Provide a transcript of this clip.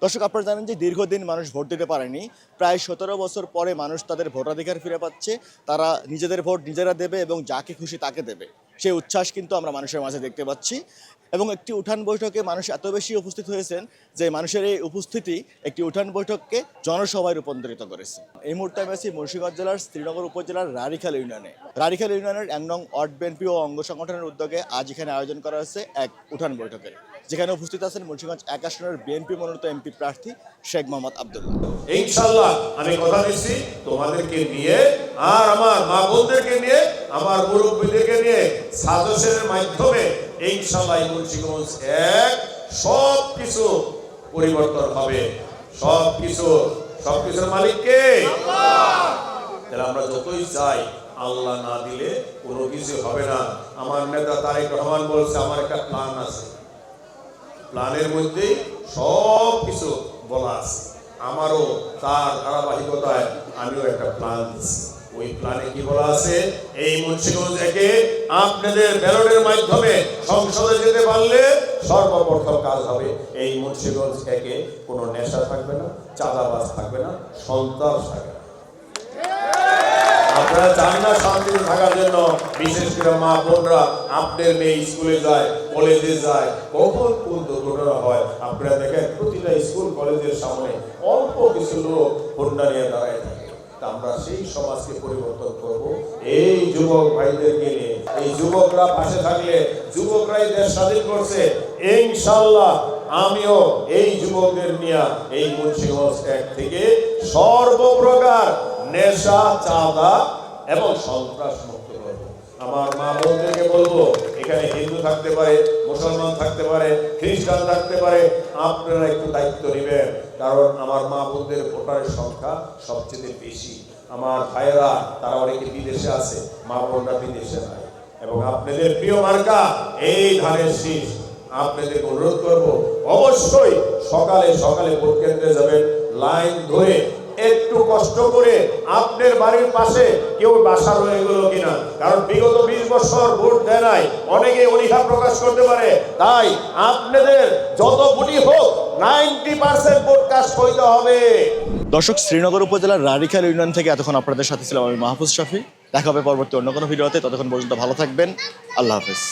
দর্শক, আপনারা জানেন যে দীর্ঘদিন মানুষ ভোট দিতে পারেনি। প্রায় 17 বছর পরে মানুষ তাদের ভোটাধিকার ফিরে পাচ্ছে। তারা নিজেদের ভোট নিজেরা দেবে এবং যাকে খুশি তাকে দেবে, সেই উচ্ছ্বাস কিন্তু আমরা মানুষের মাঝে দেখতে পাচ্ছি। এবং একটি উঠান বৈঠকে মানুষ এত বেশি উপস্থিত হয়েছেন যে মানুষের এই উপস্থিতি একটি উঠান বৈঠককে জনসভায় রূপান্তরিত করেছে। এই মুহূর্তে আমি আছি মুন্সিগঞ্জ জেলার শ্রীনগর উপজেলার রাড়িখাল ইউনিয়নে। রাড়িখাল ইউনিয়নের 1 নং ওয়ার্ড বিএনপি ও অঙ্গ সংগঠনের উদ্যোগে আজ এখানে আয়োজন করা হয়েছে এক উঠান বৈঠকের, যেখানে উপস্থিত আছেন মুন্সিগঞ্জ 1 আসনের বিএনপি মনোনীত এমপি প্রার্থী শেখ মোহাম্মদ আব্দুল্লাহ। ইনশাআল্লাহ আমি কথা দিচ্ছি তোমাদেরকে নিয়ে আর আমার মা বোনদেরকে নিয়ে আমার মুরব্বীদেরকে নিয়ে সাজেশনের মাধ্যমে ইনশাআল্লাহ মুন্সিগঞ্জ এক সব কিছু পরিবর্তন হবে। সবকিছুর মালিক কে? আল্লাহ। তাহলে আমরা যতই চাই, আল্লাহ না দিলে কোনো কিছু হবে না। আমার নেতা তারেক রহমান বলছে আমার একটা প্ল্যান আছে, প্ল্যানের মধ্যেই সব কিছু বলা আছে। আমারও তার ধারাবাহিকতায় আমিও একটা প্ল্যান দিচ্ছি। ওই প্ল্যানে কি বলা আছে? এই মুন্সিগঞ্জ একে আপনাদের ব্যালটের মাধ্যমে সংসদে যেতে পারলে সর্বপ্রথম কাজ হবে এই মুন্সিগঞ্জ একে কোনো নেশা থাকবে না, চাঁদাবাজ থাকবে না, সন্ত্রাস থাকবে না। আপনারা চান না শান্তিতে থাকার জন্য? বিশেষ করে মা বোনরা, আপনাদের মেয়ে স্কুলে যায়, কলেজে যায়, কখন কোন দুর্ঘটনা হয় আপনারা দেখেন। প্রতিটা স্কুল কলেজের সামনে অল্প কিছু লোক হোন্ডা নিয়ে দাঁড়ায় থাকে। আমরা সেই সমাজকে পরিবর্তন করব এই যুবক ভাইদেরকে নিয়ে। এই যুবকরা পাশে থাকলে, যুবকরাই দেশ স্বাধীন করছে। ইনশাআল্লাহ আমিও এই যুবকদের নিয়ে এই মুন্সিগঞ্জ এক থেকে সর্বপ্রকার নেশা, চাঁদা এবং সন্ত্রাস মুক্ত করব। আমার মা বোনদেরকে বলবো, এখানে হিন্দু থাকতে পারে, মুসলমান থাকতে পারে, খ্রিস্টান থাকতে পারে, আপনারা একটু দায়িত্ব নেবেন। কারণ আমার মা বোনদের ভোটারের সংখ্যা সবচেয়ে বেশি। আমার ভাইয়েরা তারা অনেকে বিদেশে আছে, মা বোনরা বিদেশে নাই। এবং আপনাদের প্রিয় মার্কা এই ধানের শীষ। আপনাদের অনুরোধ করব, অবশ্যই সকালে সকালে ভোট কেন্দ্রে যাবেন, লাইন ধরে একটু কষ্ট করে। আপনার বাড়ির পাশে কেউ বাসা রয়ে গেল কিনা, কারণ বিগত 20 বছর ভোট দেয় নাই, অনেকে অনীহা প্রকাশ করতে পারে। তাই আপনাদের যত ভোটই হোক 90% ভোট কাস্ট হইতে হবে। দর্শক, শ্রীনগর উপজেলার রাড়িখাল ইউনিয়ন থেকে এতক্ষণ আপনাদের সাথে ছিলাম আমি মাহফুজ শাফি। দেখা হবে পরবর্তী অন্য কোনো ভিডিওতে। ততক্ষণ পর্যন্ত ভালো থাকবেন। আল্লাহ হাফেজ।